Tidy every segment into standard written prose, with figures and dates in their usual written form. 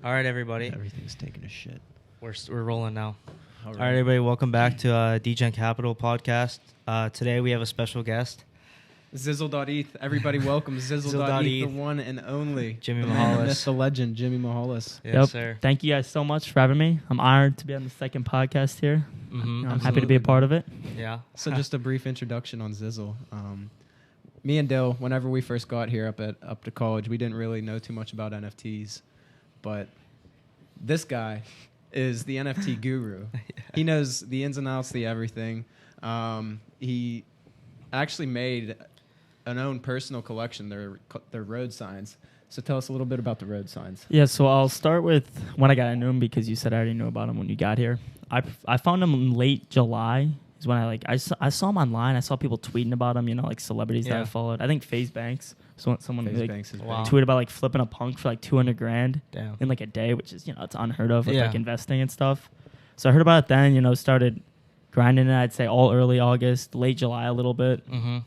All right, everybody. Everything's taking a shit. We're rolling now. All right, everybody. Welcome back to Degen-Capital podcast. Today we have a special guest. Zizzle.eth. Everybody welcome Zizzle.eth, the one and only. Jimmy the Mehallis. man, the myth, the legend, Jimmy Mehallis. Yes, sir. Thank you guys so much for having me. I'm honored to be on the second podcast here. Mm-hmm. I'm happy to be a part of it. Yeah. So just a brief introduction on Zizzle. Me and Dill, whenever we first got here up to college, we didn't really know too much about NFTs. But this guy is the NFT guru. Yeah. He knows the ins and outs, the everything. He actually made an own personal collection. They're road signs. So tell us a little bit about the road signs. Yeah, so I'll start with when I got into them because you said I already knew about them when you got here. I found them in late July. Is when I saw them online. I saw people tweeting about them, like celebrities that I followed. I think FaZe Banks. Someone Banks is tweeted about flipping a punk for $200,000 in a day, which is it's unheard of with investing and stuff. So I heard about it then. Started grinding it. I'd say all early August, late July a little bit, and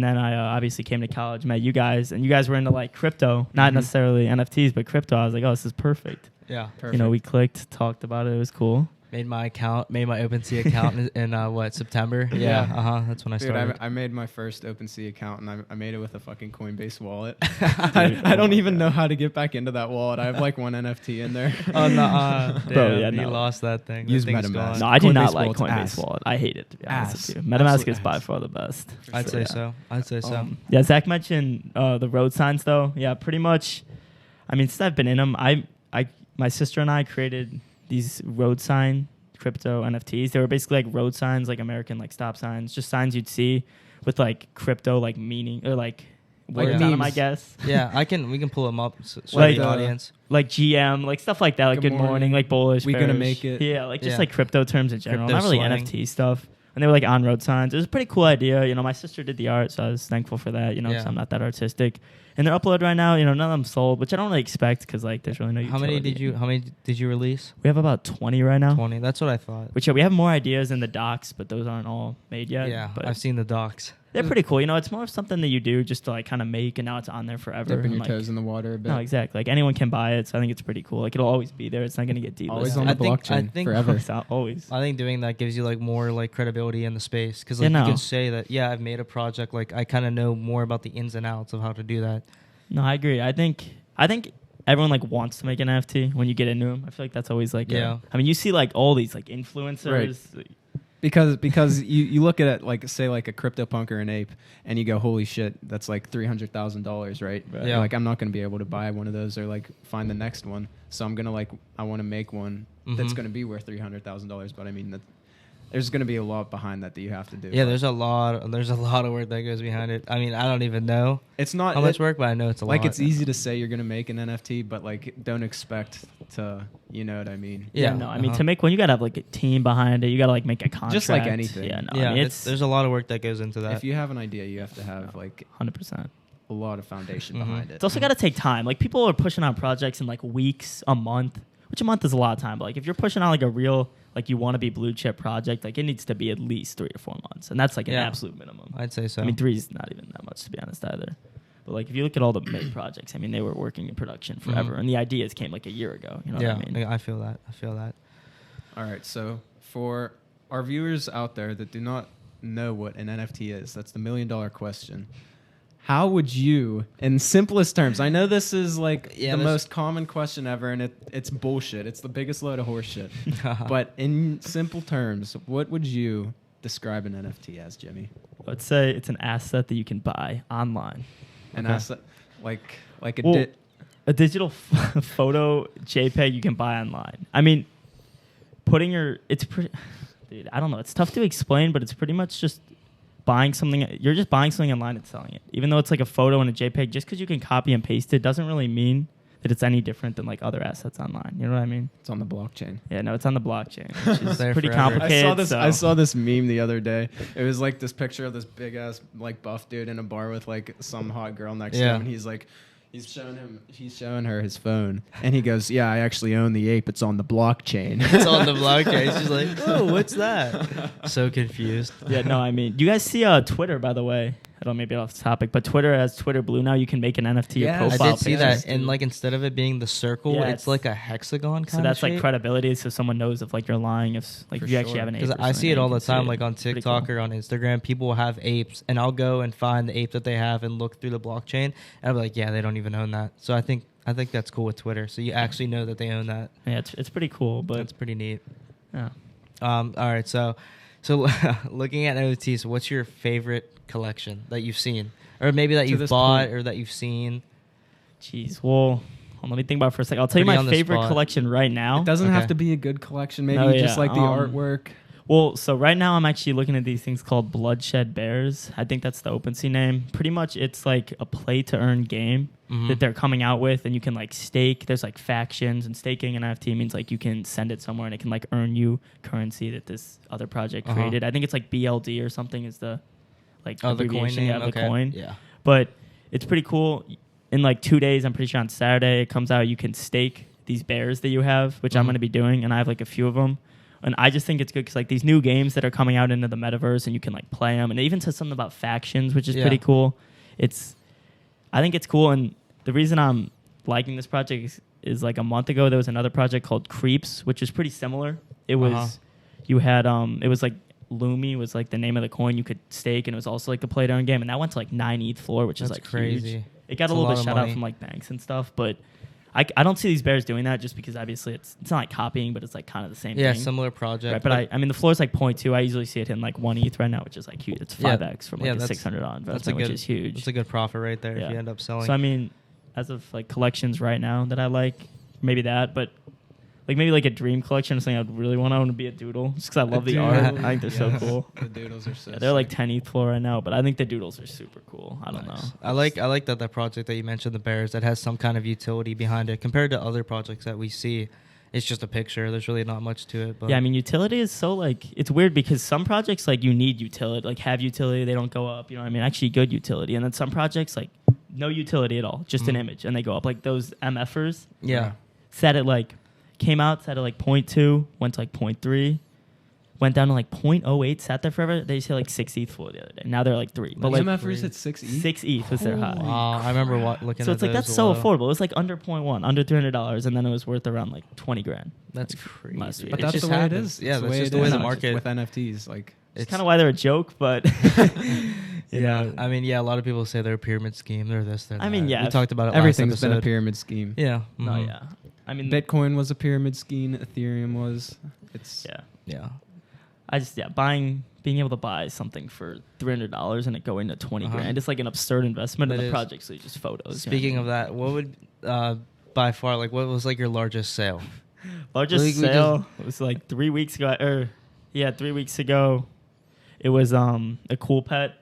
then I obviously came to college, met you guys, and you guys were into crypto, not necessarily NFTs, but crypto. I was like, oh, this is perfect. Yeah, perfect. We clicked, talked about it. It was cool. Made my OpenSea account in September? Yeah. That's when I started. I made my first OpenSea account, and I made it with a fucking Coinbase wallet. I don't even know how to get back into that wallet. I have one NFT in there. Oh, no. Bro, you lost that thing. Use MetaMask. No, I do not like Coinbase Coinbase wallet. I hate it, to be honest with you. MetaMask is by far the best. I'd say so. Yeah, Zach mentioned the road signs, though. Yeah, pretty much. I mean, since I've been in them, my sister and I created these road sign crypto NFTs. They were basically road signs, American stop signs, just signs you'd see with crypto meaning or words on them, I guess. Yeah, we can pull them up so the audience. GM, stuff like that, good morning, bullish. We gonna make it. Yeah, just crypto terms in general, Crypto not really slang. NFT stuff. And they were on road signs. It was a pretty cool idea. My sister did the art, so I was thankful for that. Because I'm not that artistic. And they're uploaded right now. None of them sold, which I don't really expect because there's really no utility. How many did you release? We have about 20 right now. 20. That's what I thought. Which we have more ideas in the docs, but those aren't all made yet. Yeah, but I've seen the docs. They're pretty cool. It's more of something that you do just to kind of make, and now it's on there forever. Dipping your toes in the water a bit. No, exactly. Anyone can buy it, so I think it's pretty cool. It'll always be there. It's not going to get delisted. Always on the blockchain forever. Always. I think doing that gives you more credibility in the space because you can say that I've made a project. I kind of know more about the ins and outs of how to do that. No, I agree. I think everyone wants to make an NFT when you get into them. I feel that's always I mean, you see all these influencers. Right. Because you look at it say a CryptoPunk or an ape and you go, holy shit, that's $300,000, right? Yeah. I'm not going to be able to buy one of those or find the next one. So I'm gonna I want to make one that's going to be worth $300,000. But I mean there's going to be a lot behind that you have to do. Yeah, there's a lot of work that goes behind it. I mean, I don't even know. It's not how much work, but I know it's a lot. It's easy to say you're going to make an NFT, but don't expect to, you know what I mean? Yeah, no, I mean to make one, you got to have a team behind it. You got to make a contract. Just like anything. Yeah, no, yeah. I mean, there's a lot of work that goes into that. If you have an idea, you have to have 100%. a lot of foundation behind it. It's also got to take time. People are pushing out projects in weeks, a month, which a month is a lot of time. But if you're pushing out a real you want to be blue chip project, it needs to be at least 3 or 4 months, and that's an absolute minimum. I'd say so. I mean, 3 is not even that much to be honest either. But if you look at all the main projects, I mean, they were working in production forever, and the ideas came a year ago. You know what I mean? I feel that. All right, so for our viewers out there that do not know what an NFT is, that's the $1 million question. How would you, in simplest terms, I know this is the most common question ever, and it's bullshit. It's the biggest load of horse shit. But in simple terms, what would you describe an NFT as, Jimmy? Let's say it's an asset that you can buy online. An asset a digital photo JPEG you can buy online. I mean, dude, I don't know. It's tough to explain, but it's pretty much just buying something. You're just buying something online and selling it. Even though it's a photo and a JPEG, just because you can copy and paste it doesn't really mean that it's any different than other assets online. You know what I mean? It's on the blockchain. Yeah, no, it's on the blockchain, which is pretty complicated. I saw this meme the other day. It was this picture of this big ass buff dude in a bar with some hot girl next to him, and he's showing her his phone, and he goes, "Yeah, I actually own the ape. It's on the blockchain." It's on the blockchain. She's like, "Oh, what's that?" So confused. Yeah, no, I mean, do you guys see Twitter, by the way? I don't maybe off the topic, but Twitter has Twitter Blue now. You can make an NFT your profile. I did see that, and like instead of it being the circle, it's like a hexagon kind of So that's shape. like credibility, so someone knows if like you're lying, if like you actually have an ape. Because I see it all the time, like on TikTok or on Instagram, people will have apes, and I'll go and find the ape that they have and look through the blockchain, and I'll be like, yeah, they don't even own that. So I think that's cool with Twitter. So you actually know that they own that. Yeah, it's pretty cool, but it's pretty neat. Yeah. All right, so looking at NFTs, what's your favorite collection that you've seen, or maybe that you've bought or that you've seen? Jeez, well, let me think about it for a second. I'll tell you my favorite collection right now. It doesn't have to be a good collection. Maybe just like the artwork. Well, so right now I'm actually looking at these things called Bloodshed Bears. I think that's the OpenSea name. Pretty much it's like a play-to-earn game that they're coming out with, and you can like stake. There's like factions, and staking an NFT means like you can send it somewhere, and it can like earn you currency that this other project created. I think it's like BLD or something is the like abbreviation of the coin. Yeah. But it's pretty cool. In like 2 days, I'm pretty sure on Saturday it comes out, you can stake these bears that you have, which I'm going to be doing, and I have like a few of them. And I just think it's good because like these new games that are coming out into the metaverse, and you can like play them, and it even says something about factions, which is pretty cool. I think it's cool, and the reason I'm liking this project is like a month ago there was another project called Creeps, which is pretty similar. It was you had it was like Lumi was like the name of the coin you could stake, and it was also like a play-to-earn game, and that went to like 9 ETH floor, which is like crazy. Huge. It got a little bit shout out from like banks and stuff, but I don't see these bears doing that just because obviously it's not like copying, but it's like kind of the same thing. Yeah, similar project. Right, but I mean the floor is like 0.2. I usually see it hitting like 1 ETH right now, which is like huge. It's 5x from like a $600 investment, which is huge. That's a good profit right there if you end up selling. So I mean, as of like collections right now that I like, maybe that, but like maybe like a dream collection or something I'd really want to own to be a doodle, just because I love the art. I think they're so cool. The doodles are so. They're like 10 ETH floor right now, but I think the doodles are super cool. I don't know. I like that project that you mentioned, the bears, that has some kind of utility behind it compared to other projects that we see. It's just a picture. There's really not much to it. But yeah, I mean, utility is so like it's weird because some projects like you need utility, like have utility, they don't go up. You know what I mean? Actually, good utility, and then some projects like no utility at all, just an image, and they go up. Like those MFers. Yeah. Set at like. Came out, sat at like 0.2, went to like 0.3, went down to like 0.08, sat there forever. They just hit like 6 ETH for the other day. Now they're like 3. But like MFers hit 6 ETH? 6 ETH was their high. I remember looking at those. So it's like, that's so affordable. It was like under 0.1, under $300, and then it was worth around like 20 grand. That's crazy. Last year. But that's the way it is. Yeah, that's just the way the market. With NFTs, like. It's kind of why they're a joke, but yeah. I mean, a lot of people say they're a pyramid scheme. They're this, they're that. I mean, yeah. We talked about it Everything's last episode. been a pyramid scheme. Yeah. Mm-hmm. No, yeah. I mean, Bitcoin was a pyramid scheme. Ethereum was. It's yeah. I just being able to buy something for $300 and it going to 20 grand. It's like an absurd investment in the project. So just photos. Speaking of that, what would by far what was like your largest sale? Largest sale was like 3 weeks ago. 3 weeks ago, it was a Cool Pet.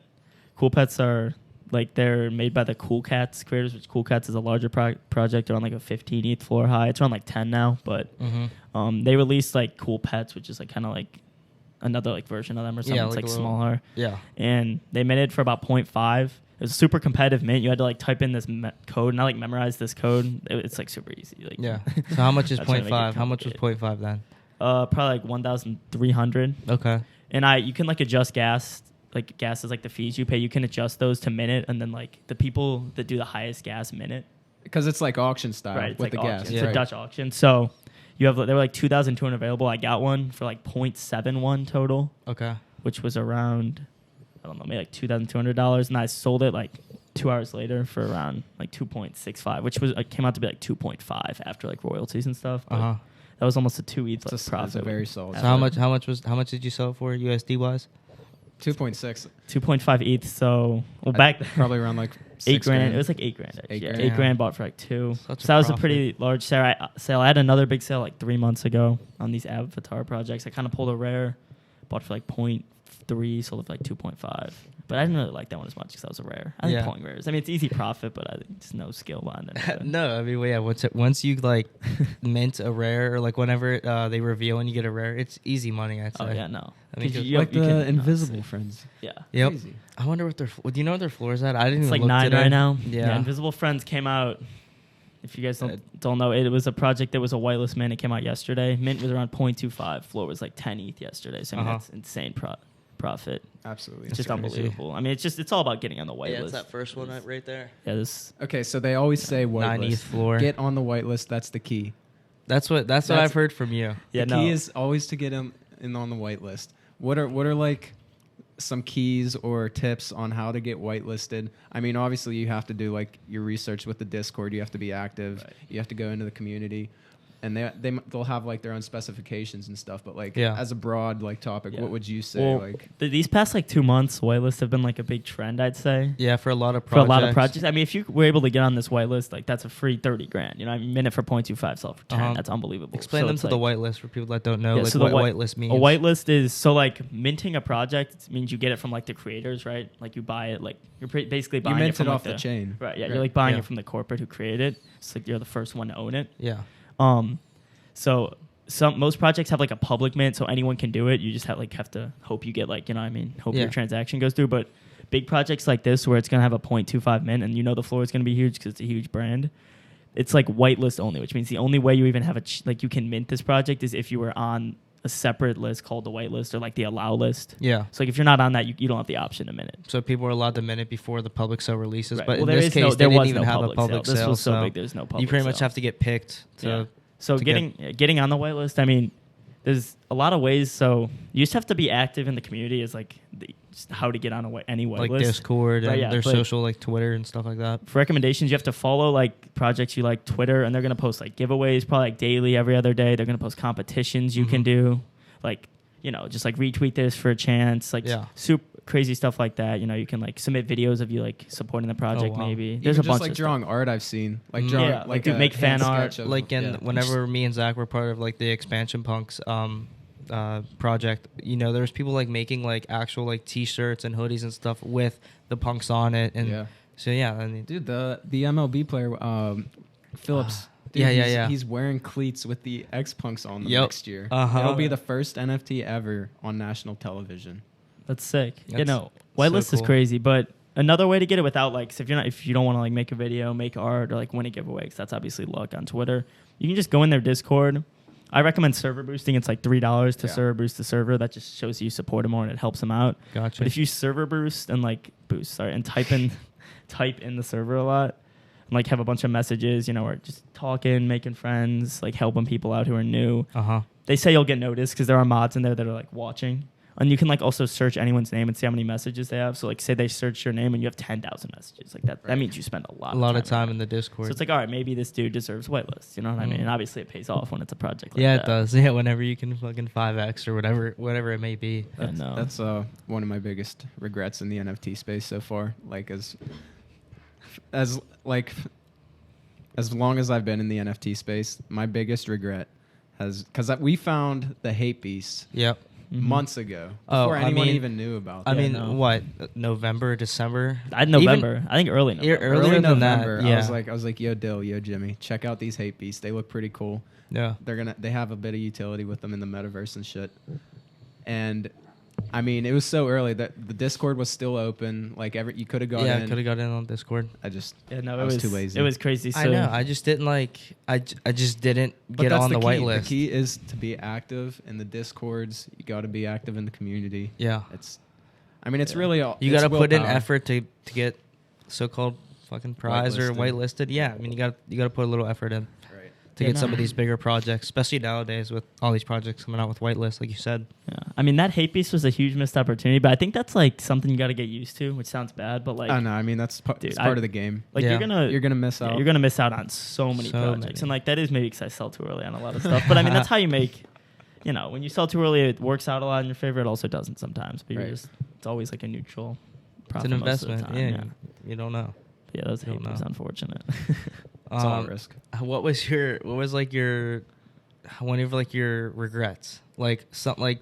Cool Pets are like they're made by the Cool Cats creators, which Cool Cats is a larger project. They're on like a 15 ETH floor high. It's around like 10 now, but they released like Cool Pets, which is like kind of like another like version of them or something. Yeah, it's like smaller. Yeah, and they made it for about 0.5. It was a super competitive mint. You had to like type in this code, and I like memorized this code. It's like super easy. Like, yeah. So how much is 0.5? How much was 0.5 then? Probably like 1,300. Okay. And you can like adjust gas. Like gas is like the fees you pay. You can adjust those to minute, and then like the people that do the highest gas minute. Because it's like auction style, right? With like the gas. It's a Dutch auction. So there were like 2,200 available. I got one for like 0.71 total. Okay. Which was around, I don't know, maybe like $2,200, and I sold it like 2 hours later for around like 2.65, which was came out to be like 2.5 after like royalties and stuff. But that was almost a 2 ETH profit. That's a very solid. So how much did you sell it for USD wise? 2.6. 2.5 ETH. So back probably around like 8 grand. It was like 8 grand. Actually. 8 grand bought for like 2. So that was a pretty large sale. I had another big sale like 3 months ago on these Avatar projects. I kind of pulled a rare, bought for like 0.3, sold it for like 2.5. But I didn't really like that one as much because that was a rare. I like pulling rares. I mean, it's easy profit, but I think there's no skill behind it. No, I mean, once you like mint a rare, or like whenever they reveal and you get a rare, it's easy money. I'd say. Oh yeah, no. I mean, like the invisible friends. Yeah. Yep. Crazy. I wonder what do you know what their floor is at? I didn't. It's even like look 9 right now. Yeah. Invisible Friends came out. If you guys don't know, it was a project that was a whitelist mint. It came out yesterday. Mint was around 0.25. Floor was like 10 ETH yesterday. So I mean, that's insane Absolutely. It's just unbelievable. I mean, it's all about getting on the whitelist. Yeah, it's that first one right there. Yeah, Okay, so they always say whitelist. 90th floor. Get on the whitelist. That's the key. That's what I've heard from you. The key is always to get in on the whitelist. What are like some keys or tips on how to get whitelisted? I mean, obviously you have to do like your research with the Discord. You have to be active. Right. You have to go into the community, and they'll have like their own specifications and stuff. But like as a broad like topic, what would you say? Well, these past like 2 months, whitelists have been like a big trend, I'd say. Yeah, for a lot of projects. I mean, if you were able to get on this whitelist, like that's a free $30,000. You know, I mean, minute for 0.25 sell for 10. That's unbelievable. Explain them to the whitelist for people that don't know. Like what whitelist means. A whitelist is so like minting a project means you get it from like the creators, right? Like you buy it, like you're basically buying it from off like the chain, right? Yeah, you're like buying it from the corporate who created it. It's like you're the first one to own it. Yeah. So most projects have like a public mint, so anyone can do it. You just have to hope you get like, you know what I mean, hope your transaction goes through. But big projects like this where it's going to have a 0.25 mint and you know the floor is going to be huge because it's a huge brand, it's like whitelist only, which means the only way you even have you can mint this project is if you were on a separate list called the whitelist or like the allow list. Yeah. So like if you're not on that, you don't have the option to mint it. So people are allowed to mint it before the public sale releases. Right. But well, in this case, they didn't even have a public sale. This was so big, there's no public sale. You pretty much have to get picked to... So getting on the whitelist, I mean, there's a lot of ways. So you just have to be active in the community is like just how to get on any whitelist. Like Discord and their social, like Twitter and stuff like that. For recommendations, you have to follow like projects you like Twitter, and they're going to post like giveaways probably like daily, every other day. They're going to post competitions you can do. Like, you know, just like retweet this for a chance. Like super crazy stuff like that. You know, you can like submit videos of you like supporting the project. Maybe there's a bunch just like of drawing stuff. Art I've seen like drawing like make fan art like whenever me and Zach were part of like the Expansion Punks project, you know, there's people like making like actual like t-shirts and hoodies and stuff with the punks on it. And so I mean, dude, the MLB player Phillips. Dude, he's wearing cleats with the X-Punks on them next year. It'll be the first NFT ever on national television. That's sick. Whitelist is crazy, but another way to get it without like, so if you don't want to like make a video, make art, or like win a giveaway, because that's obviously luck on Twitter, you can just go in their Discord. I recommend server boosting. It's like $3 to server boost the server. That just shows you support them more and it helps them out. Gotcha. But if you server boost and and type in the server a lot, and like have a bunch of messages, you know, or just talking, making friends, like helping people out who are new. They say you'll get noticed because there are mods in there that are like watching. And you can like also search anyone's name and see how many messages they have. So like say they search your name and you have 10,000 messages. Like that mean you spend a lot of time in the Discord. So it's like, all right, maybe this dude deserves whitelist. You know what I mean? And obviously it pays off when it's a project like that. Yeah, it does. Yeah, whenever you can fucking 5x or whatever it may be. That's one of my biggest regrets in the NFT space so far. Like as long as I've been in the NFT space, my biggest regret because we found the hate beast. Yep. Months ago, before anyone even knew about that. I mean, what, November, December? November. I think early November. Earlier than November, that. I was like, yo, Dill, yo, Jimmy, check out these hate beasts. They look pretty cool. Yeah. They have a bit of utility with them in the metaverse and shit. And I mean, it was so early that the Discord was still open. Like you could have got in. Yeah, could have got in on Discord. I was too lazy. It was crazy. So I know. I just didn't I just didn't get on the whitelist. The key is to be active in the Discords. You got to be active in the community. Yeah. It's really all. You got to put in effort to get so-called fucking prize or whitelisted. Yeah. I mean, you got to put a little effort in. To get some of these bigger projects, especially nowadays with all these projects coming out with whitelist, like you said. Yeah, I mean that hate beast was a huge missed opportunity, but I think that's like something you got to get used to, which sounds bad, but like. I know. I mean that's part of the game. Like you're gonna miss out. Yeah, you're gonna miss out on so many projects, and like that is maybe because I sell too early on a lot of stuff. But I mean that's how you make. You know, when you sell too early, it works out a lot in your favor. It also doesn't sometimes, but it's always like a neutral profit. It's an investment. Most of the time. You don't know. But yeah, those hate beast unfortunate. It's all risk. What was one of your regrets? Like something like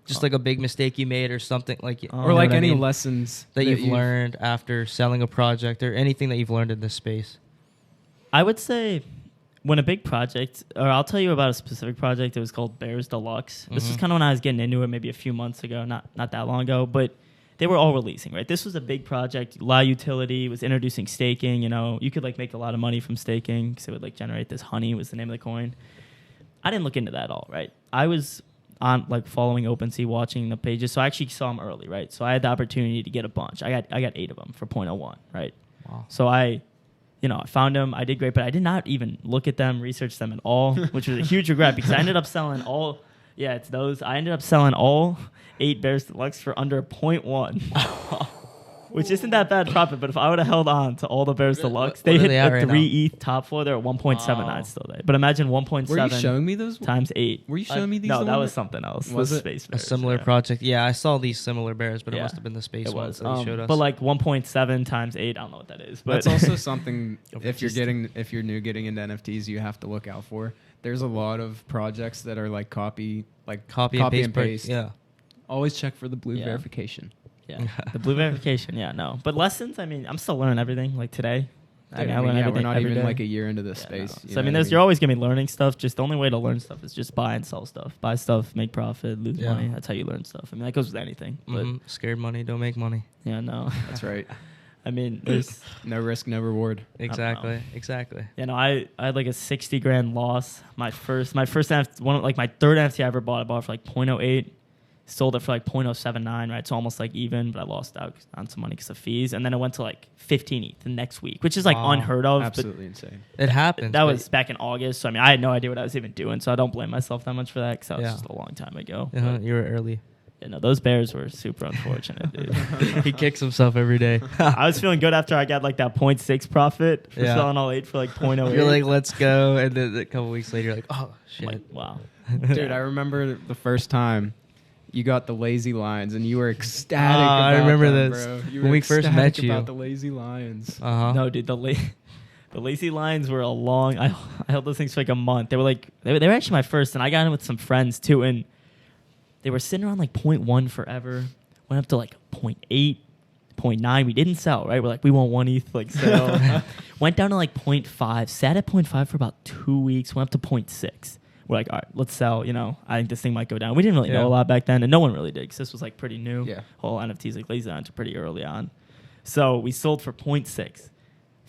just like a big mistake you made or something like or like any lessons that you've learned after selling a project or anything that you've learned in this space. I would say when a big project, or I'll tell you about a specific project. It was called Bears Deluxe. This was kind of when I was getting into it maybe a few months ago, not that long ago, but they were all releasing, right? This was a big project, a lot of utility, was introducing staking, you know. You could like make a lot of money from staking because it would like generate this honey was the name of the coin. I didn't look into that at all, right? I was on like following OpenSea, watching the pages. So I actually saw them early, right? So I had the opportunity to get a bunch. I got 8 of them for 0.01, right? Wow. So I found them. I did great, but I did not even look at them, research them at all, which was a huge regret because I ended up selling all. Yeah, it's those. I ended up selling all 8 Bears Deluxe for under 0.1. Which isn't that bad profit, but if I would have held on to all the Bears Deluxe, they hit a 3 ETH top floor. They're at 1.79 still there. But imagine 1.7. Were you showing me those times 8? Were you showing me these? No, that was something else. Was it Space a Bears, similar project? Yeah, I saw these similar bears, but it Yeah. must have been the space It ones was. that you showed us. But like 1.7 times 8, I don't know what that is. But that's also something if you're Just- getting into NFTs, you have to look out for. There's a lot of projects that are like copy and paste. Yeah. Always check for the blue Yeah. verification. yeah, the blue verification. Yeah, no. But lessons. I mean, I'm still learning everything. Like today. Dude, I learn everything we're not every even day. like a year into this Yeah, space. no. you So I know mean, what you're always gonna be learning stuff. Just the only way to learn stuff is just buy and sell stuff. Buy stuff, make profit, lose Yeah. money. That's how you learn stuff. I mean, that goes with anything. But Scared money don't make money. yeah, no. That's right. I mean, there's No risk, no reward. Exactly. Exactly. you know, I had like a 60 grand loss. My first NFT, my third NFT I ever bought. I bought it for like 0.08. Sold it for like 0.079, right? So almost like even, but I lost out on some money because of fees. And then it went to like 15 ETH the next week, which is like Wow. unheard of. Absolutely insane. It happens. That but- was back in August. So I mean, I had no idea what I was even doing. So I don't blame myself that much for that because that was Yeah. just a long time ago. Uh-huh, you were early. You know, those Bears were super unfortunate, dude. He kicks himself every day. I was feeling good after I got like that 0.6 profit for Yeah. selling all 8 for like 0.08. You're like, let's go. And then a couple weeks later, you're like, oh, shit. Like, wow. Dude, I remember the first time you got the lazy lions and you were ecstatic Oh, about I remember them, this. bro. You When were we first ecstatic met you. about the lazy lions. Uh-huh. No, dude, the lazy lines were a long. I held those things for like a month. They were like they were actually my first, and I got in with some friends too, and they were sitting around like 0.1 forever. Went up to like 0.8, 0.9. We didn't sell, right? We're like, we want 1 ETH, like sell. Went down to like 0.5. Sat at 0.5 for about 2 weeks. Went up to 0.6. We're like, all right, let's sell. You know, I think this thing might go down. We didn't really know a lot back then, and no one really did because this was like pretty new. Yeah. Whole NFTs like lazy lines were pretty early on. So we sold for 0.6.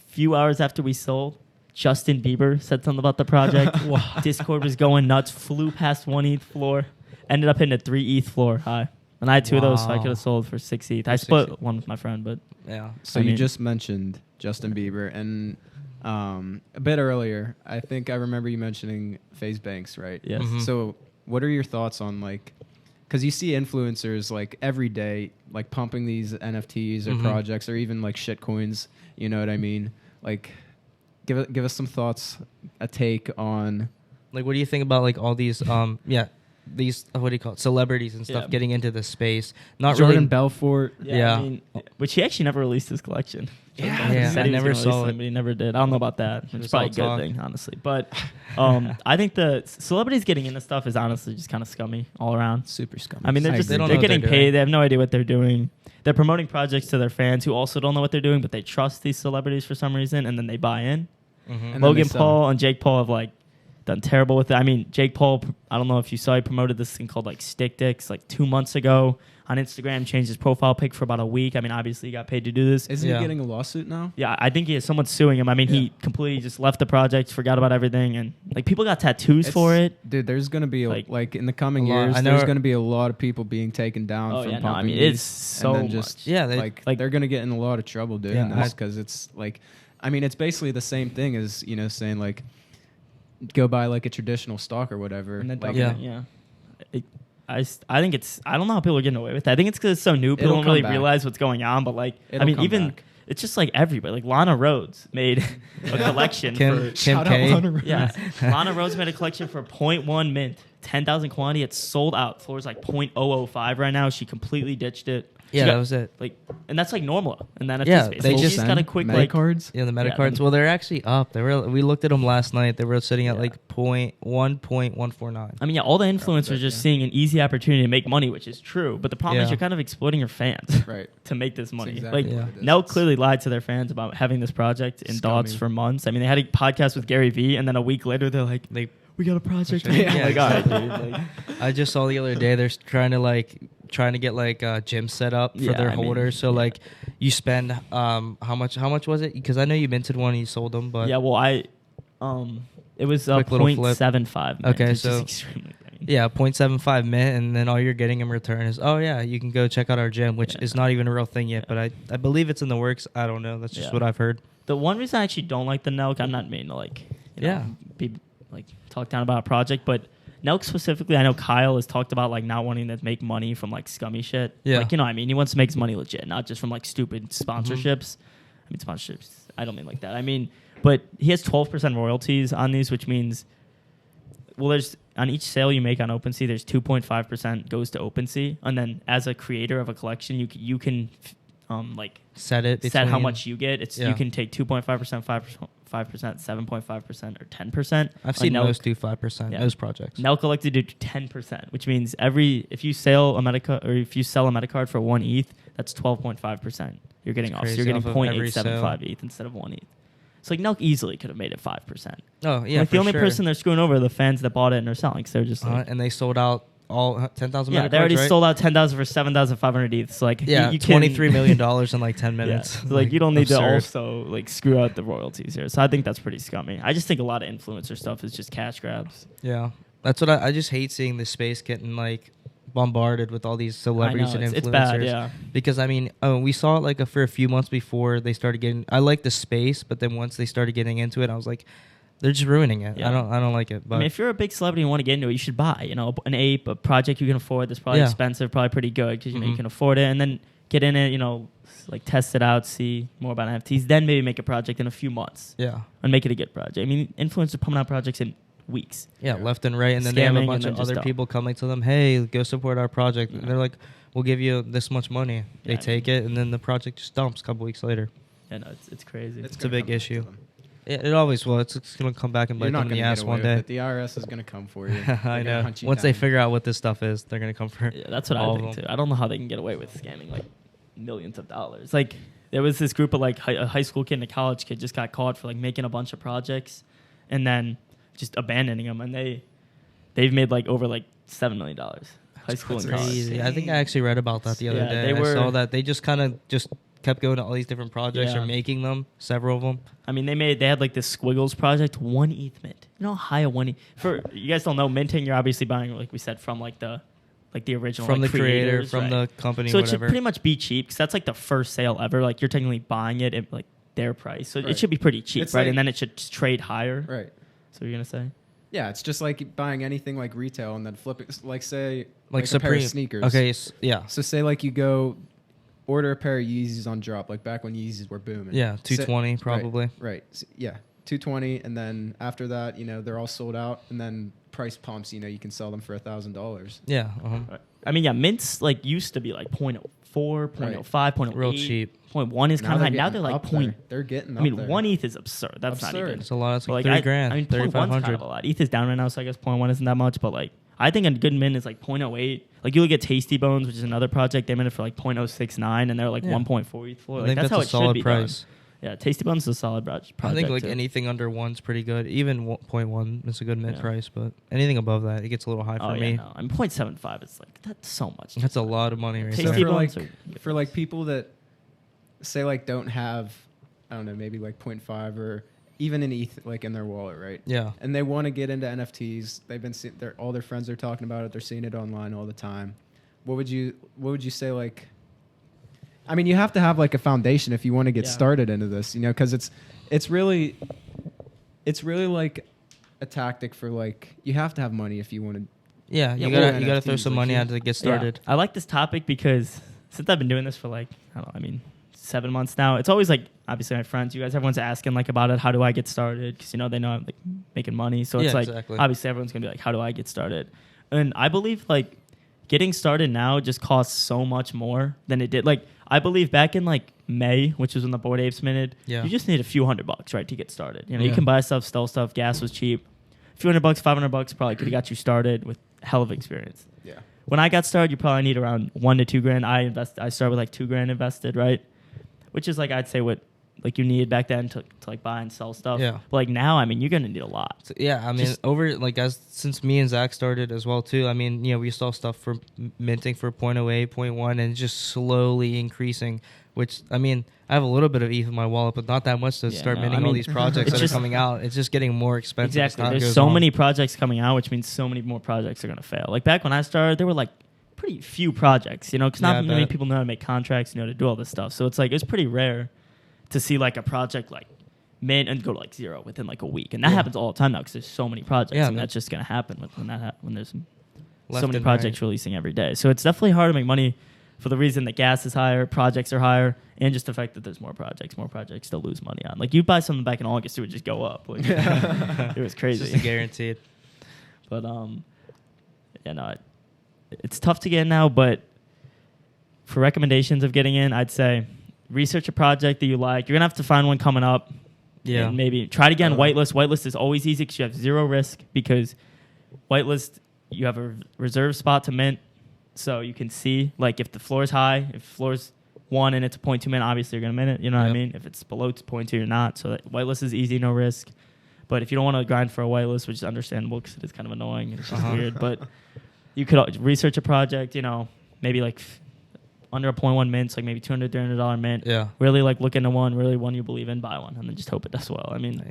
Few hours after we sold, Justin Bieber said something about the project. Discord was going nuts. Flew past 1 ETH floor. Ended up hitting a 3 ETH floor high. And I had 2 of those, so I could have sold for 6 ETH. I split one with my friend, but Yeah. So you just mentioned Justin Bieber, and a bit earlier, I think I remember you mentioning FaZe Banks, right? yes. Mhm. So what are your thoughts on like, because you see influencers like every day, like pumping these NFTs or Mhm. projects or even like shit coins, you know what I mean? Like, give us some thoughts, a take on. Like, what do you think about like all these these what do you call it, celebrities and stuff Yeah. getting into this space? Not Jordan really. Belfort. Yeah. I mean, which he actually never released his collection. Yeah, He yeah, said I he was never gonna saw release it. them, but he never did. I don't know about that. It's was probably a all good talk. thing, honestly. But I think the celebrities getting into stuff is honestly just kind of scummy all around. Super scummy. I mean, they're I just agree. don't know they're what getting they're paid. doing. They have no idea what they're doing. They're promoting projects to their fans who also don't know what they're doing, but they trust these celebrities for some reason, and then they buy in. Mhm. And then Logan they sell. Paul and Jake Paul have like done terrible with it. I mean, Jake Paul, I don't know if you saw, he promoted this thing called like Stick Dicks like 2 months ago on Instagram, changed his profile pic for about a week. I mean, obviously he got paid to do this. Isn't Yeah. he getting a lawsuit now? Yeah, I think someone's suing him. I mean, he completely just left the project, forgot about everything, and like people got tattoos for it. Dude, there's gonna be Like, in the coming a lot. years, I know- there's gonna be a lot of people being taken down Oh from yeah, no, I pumping mean these, it's so and then much. just Yeah, they- like like- they're gonna get in a lot of trouble doing Yeah, this because it's like, I mean, it's basically the same thing as saying like, go buy like a traditional stock or whatever. And then Like, yeah. I think it's, I don't know how people are getting away with that. I think it's because it's so new. People It'll don't really come back. realize what's going on. But like, I It'll mean, come even back. it's just like everybody. Like Lana Rhodes made a collection for Kim Shout out K. Lana Rhodes. yeah. Lana Rhodes made a collection for 0.1 mint, 10,000 quantity. It's sold out. Floor's like 0.005 right now. She completely ditched it. She Yeah, got- that was it. Like, and that's like normal in the NFT Yeah, space. they Like, just she's got a quick meta like cards. Yeah, the meta Yeah, cards. then- Well, they're actually up. We looked at them last night. They were sitting at Yeah. like 1.149. I mean, yeah, all the influencers are just seeing an easy opportunity to make money, which is true. But the problem is Yeah. you're kind of exploiting your fans Right. to make this money. exactly Like, what it is. Nell It's- clearly lied to their fans about having this project in thoughts Scummy. for months. I mean, they had a podcast with Gary Vee, and then a week later, they're like, we got a project. Yeah, Yeah, like, all right, exactly. dude. Like, I just saw the other day they're trying to get like gyms set up for Yeah, their I mean, holders. So yeah. like you spend how much was it? Because I know you minted one and you sold them, but yeah, well, it was Quick little flip. 0.75. Okay, which is so- extremely, I mean, Yeah, 0.75 mint, and then all you're getting in return is, oh yeah, you can go check out our gym, which is not even a real thing yet, but I believe it's in the works. I don't know. That's just what I've heard. The one reason I actually don't like the Nelk, I'm not meaning to like, be like talk down about a project, but Nelk specifically, I know Kyle has talked about like not wanting to make money from like scummy shit. Yeah. Like, I mean, he wants to make his money legit, not just from like stupid sponsorships. I mean, sponsorships, I don't mean like that. I mean, but he has 12% royalties on these, which means, well, there's on each sale you make on OpenSea, there's 2.5% goes to OpenSea, and then as a creator of a collection, you can like set how much you get. It's you can take 2.5%, 5%, 7.5%, or 10%. I've seen most do 5%. Those projects. Nelk elected to do 10%, which means if you sell a Metacard for 1 ETH, that's 12.5%. You're getting off. So you're getting 0.875 ETH instead of 1 ETH. So like Nelk easily could have made it 5%. Oh yeah, like the only person they're screwing over are the fans that bought it and are selling. Because they're just like, and they sold out all 10,000. Yeah, they already sold out 10,000 for 7,500 ETH. So like you $23 million in like 10 minutes. So like you don't need to also like screw out the royalties here. So I think that's pretty scummy. I just think a lot of influencer stuff is just cash grabs. Yeah, that's what I just hate seeing the space getting like bombarded with all these celebrities and influencers. It's bad, yeah. Because I mean, we saw it like for a few months before they started getting. I like the space, but then once they started getting into it, I was like, they're just ruining it. Yeah. I don't like it. But I mean, if you're a big celebrity and want to get into it, you should buy. An ape, a project you can afford that's probably expensive, probably pretty good because you can afford it, and then get in it. Like test it out, see more about NFTs, then maybe make a project in a few months. Yeah, and make it a good project. I mean, influencers are pumping out projects in weeks. Yeah, left and right, and then they have a bunch of other people coming to them. Hey, go support our project. And they're like, we'll give you this much money. They take it, and then the project just dumps a couple weeks later. Yeah, no, it's crazy. It's a big issue. It always will. It's going to come back and bite them in the ass one day. The IRS is going to come for you. I know. Once they figure out what this stuff is, they're going to come for it. Yeah, that's what I think too. I don't know how they can get away with scamming like millions of dollars. Like there was this group of like a high school kid and a college kid just got caught for like making a bunch of projects and then just abandoning them, and they've made like over like $7 million. High school and college. I think I actually read about that the other day. I saw that they just kind of just kept going to all these different projects or making them, several of them. I mean, they had like this Squiggles project, 1 ETH mint. You know how high a 1 ETH? For you guys don't know, minting, you're obviously buying, like we said, from like the original, from like, the creator, from the company, so whatever. It should pretty much be cheap because that's like the first sale ever. Like you're technically buying it at like their price, so it should be pretty cheap, right? Like, and then it should trade higher, right? So you're gonna say? Yeah, it's just like buying anything like retail and then flip it, like say like a pair of sneakers. Okay, yeah. So say like you go order a pair of Yeezys on drop, like back when Yeezys were booming. Yeah, 220 probably. Right. So, yeah, 220, and then after that, they're all sold out, and then price pumps. You can sell them for $1,000. Yeah. Right. I mean, yeah, mints like used to be like 0.04, 0.05, 0.08. Real cheap. 0.1 is kind of high. Now they're like They're getting. I mean, 1 ETH is absurd. That's not even. It's a lot. It's like $3,000. I mean, 0.1's kind of a lot. ETH is down right now, so I guess 0.1 isn't that much. But like, I think a good mint is like 0.08. Like you look at Tasty Bones, which is another project. They made it for like 0.069, and they're like 1.4 ETH for. Like, I think that's how it a solid should be price. Done. Yeah, Tasty Bones is a solid project. I think like anything under 1's pretty good. Even 0.1 is a good mint price, but anything above that, it gets a little high for me. No. I mean, 0.75 is like that's so much. That's a lot of money right Tasty there. Bones for like people that say like don't have, I don't know, maybe like 0.5 or even an ETH like in their wallet, right? Yeah. And they want to get into NFTs. They've been all their friends are talking about it. They're seeing it online all the time. What would you say like? I mean, you have to have like a foundation if you want to get started into this, because it's really like a tactic for like you have to have money if you want to. Yeah, you gotta throw some money out to get started. Yeah. I like this topic because since I've been doing this for like 7 months now, it's always like obviously my friends, you guys, everyone's asking like about it. How do I get started? Because they know I'm like making money, so it's like obviously everyone's gonna be like, how do I get started? And I believe like getting started now just costs so much more than it did. Like I believe back in like May, which was when the Bored Apes minted, you just need a few $100, right, to get started. You can buy stuff, sell stuff. Gas was cheap. A few $100, $500 probably could have got you started with hell of experience. Yeah. When I got started, you probably need around $1 to $2 grand. I started with like $2 grand invested, right? Which is like I'd say what like you needed back then to like buy and sell stuff. Yeah. But like now, I mean, you're gonna need a lot. So, yeah, I mean, since me and Zach started as well too. I mean, we saw stuff for minting for 0.08, 0.1, and it's just slowly increasing. Which I mean, I have a little bit of ETH in my wallet, but not that much to start minting all these projects that are coming out. It's just getting more expensive. Exactly. There's so many projects coming out, which means so many more projects are gonna fail. Like back when I started, there were like pretty few projects, because not many people know how to make contracts, to do all this stuff. So it's like it's pretty rare to see like a project like mint and go to like zero within like a week, and that happens all the time now because there's so many projects, and that's just gonna happen when there's so many projects releasing every day. So it's definitely hard to make money for the reason that gas is higher, projects are higher, and just the fact that there's more projects to lose money on. Like you buy something back in August, it would just go up. Like, it was crazy. Just guaranteed. But it's tough to get in now. But for recommendations of getting in, I'd say research a project that you like. You're gonna have to find one coming up. Yeah. And maybe try to get on whitelist. Whitelist is always easy because you have zero risk. Because whitelist, you have a reserve spot to mint, so you can see like if the floor is high, if floor is 1 and it's a 0.2 mint, obviously you're gonna mint it. You know what I mean? If it's below 0.2, you're not. So whitelist is easy, no risk. But if you don't want to grind for a whitelist, which is understandable because it is kind of annoying and it's just weird, but you could research a project. Maybe like under a 0.1 mint, so like maybe $200, $300 mint. Yeah. Really like look into one, really one you believe in, buy one, and then just hope it does well. I mean,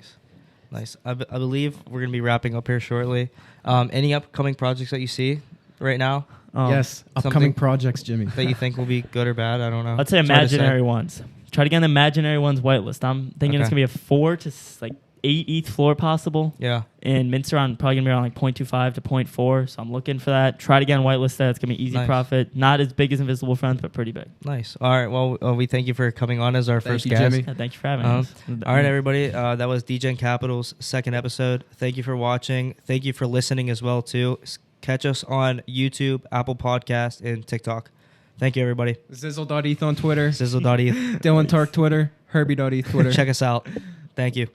nice. I believe we're gonna be wrapping up here shortly. Any upcoming projects that you see right now? Yes, upcoming projects, Jimmy, that you think will be good or bad? I don't know. I'd say imaginary ones. Try to get an imaginary ones whitelist. I'm thinking it's gonna be a 4 to like 8 ETH floor possible. Yeah. And mints probably gonna be around like 0.25 to 0.4. So I'm looking for that. Try to get on whitelist. That's gonna be easy profit. Not as big as Invisible Friends, but pretty big. Nice. All right. Well, we thank you for coming on as our first guest. Jimmy. Yeah, thank you for having us. All right, everybody. That was Degen-Capital's second episode. Thank you for watching. Thank you for listening as well too. Catch us on YouTube, Apple Podcast, and TikTok. Thank you, everybody. Zizzle.eth on Twitter. Zizzle.eth. Dylan Tark Twitter. Herbie.eth Twitter. Check us out. Thank you.